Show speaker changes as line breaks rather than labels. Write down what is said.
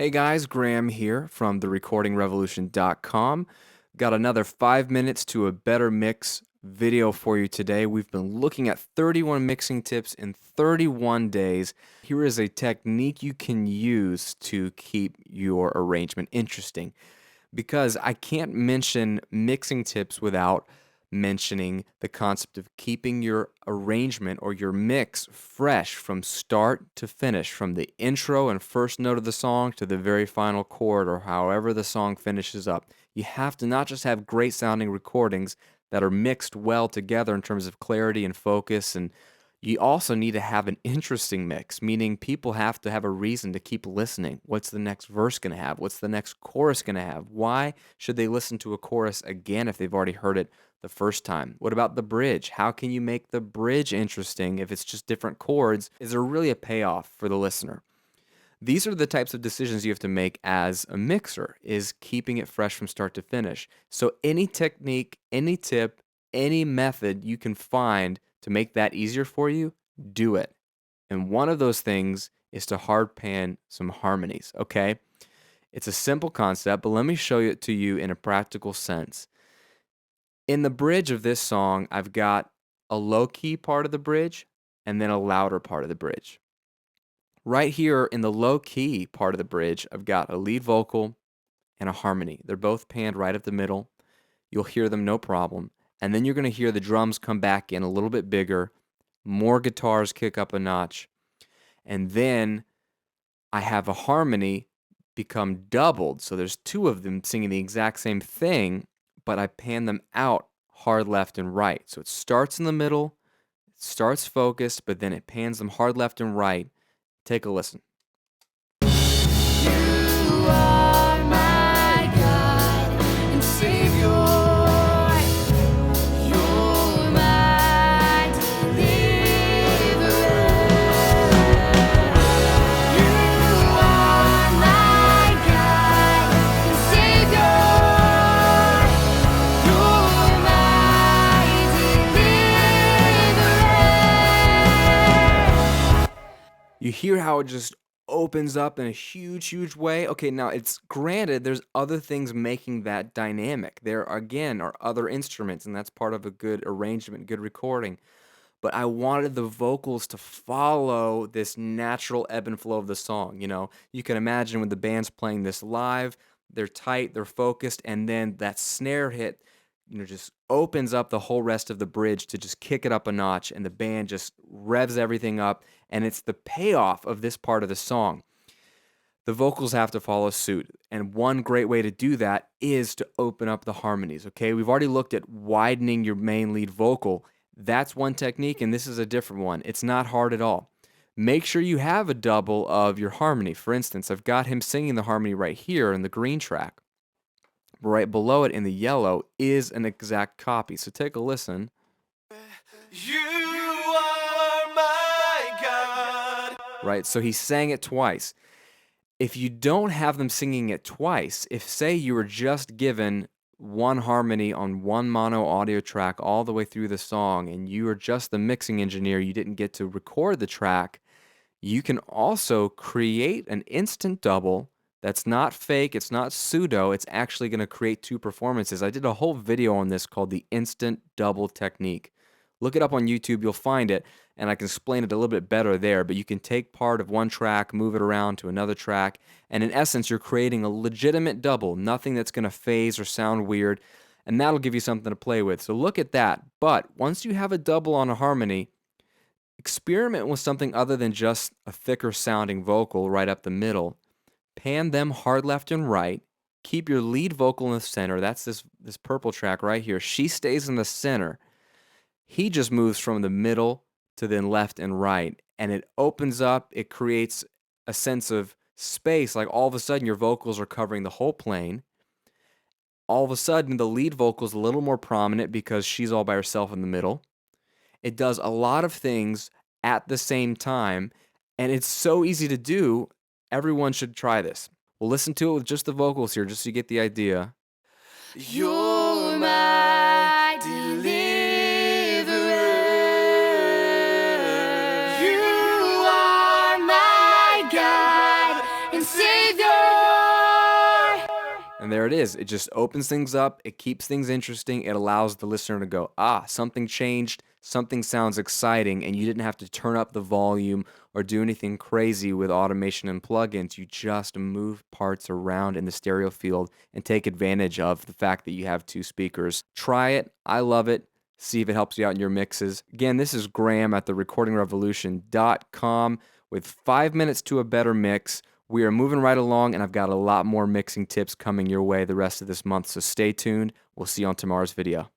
Hey guys, Graham here from therecordingrevolution.com. Got another 5 minutes to a better mix video for you today. We've been looking at 31 mixing tips in 31 days. Here is a technique you can use to keep your arrangement interesting, because I can't mention mixing tips without mentioning the concept of keeping your arrangement or your mix fresh from start to finish, from the intro and first note of the song to the very final chord or however the song finishes up. You have to not just have great sounding recordings that are mixed well together in terms of clarity and focus, and you also need to have an interesting mix, meaning people have to have a reason to keep listening. What's the next verse going to have? What's the next chorus going to have? Why should they listen to a chorus again if they've already heard it the first time? What about the bridge? How can you make the bridge interesting if it's just different chords? Is there really a payoff for the listener? These are the types of decisions you have to make as a mixer, is keeping it fresh from start to finish. So any technique, any tip, any method you can find to make that easier for you, do it. And one of those things is to hard pan some harmonies, okay? It's a simple concept, but let me show it to you in a practical sense. In the bridge of this song, I've got a low-key part of the bridge and then a louder part of the bridge. Right here in the low-key part of the bridge, I've got a lead vocal and a harmony. They're both panned right at the middle. You'll hear them no problem. And then you're going to hear the drums come back in a little bit bigger, more guitars kick up a notch, and then I have a harmony become doubled. So there's two of them singing the exact same thing, but I pan them out hard left and right. So it starts in the middle, it starts focused, but then it pans them hard left and right. Take a listen.
You are my God and Savior. You're my deliverer. You are my God and Savior. You're my deliverer.
You hear how it just opens up in a huge way? Okay, now it's granted there's other things making that dynamic. There, again, are other instruments, and that's part of a good arrangement, good recording. But I wanted the vocals to follow this natural ebb and flow of the song. You know, you can imagine when the band's playing this live, they're tight, they're focused, and then that snare hit, just opens up the whole rest of the bridge to just kick it up a notch, and the band just revs everything up, and it's the payoff of this part of the song. The vocals have to follow suit, and one great way to do that is to open up the harmonies, okay? We've already looked at widening your main lead vocal. That's one technique, and this is a different one. It's not hard at all. Make sure you have a double of your harmony. For instance, I've got him singing the harmony right here in the green track. Right below it in the yellow is an exact copy. So take a listen.
You are my God.
Right, so he sang it twice. If you don't have them singing it twice, if say you were just given one harmony on one mono audio track all the way through the song and you are just the mixing engineer, you didn't get to record the track, you can also create an instant double that's not fake, it's not pseudo, it's actually going to create two performances. I did a whole video on this called the instant double technique. Look it up on YouTube, you'll find it, and I can explain it a little bit better there, but you can take part of one track, move it around to another track, and in essence, you're creating a legitimate double, nothing that's going to phase or sound weird, and that'll give you something to play with. So look at that. But once you have a double on a harmony, experiment with something other than just a thicker sounding vocal right up the middle. Pan them hard left and right. Keep your lead vocal in the center. That's this purple track right here. She stays in the center. He just moves from the middle to then left and right, and it opens up, it creates a sense of space, like all of a sudden your vocals are covering the whole plane. All of a sudden the lead vocal is a little more prominent because she's all by herself in the middle. It does a lot of things at the same time, and it's so easy to do. Everyone should try this. We'll listen to it with just the vocals here, just so you get the idea.
You're my deliverer. You are my God and Savior.
And there it is. It just opens things up. It keeps things interesting. It allows the listener to go, ah, something changed. Something sounds exciting. And you didn't have to turn up the volume or do anything crazy with automation and plugins. You just move parts around in the stereo field and take advantage of the fact that you have two speakers. Try it. I love it. See if it helps you out in your mixes. Again, this is Graham at therecordingrevolution.com with 5 minutes to a better mix. We are moving right along, and I've got a lot more mixing tips coming your way the rest of this month, so stay tuned. We'll see you on tomorrow's video.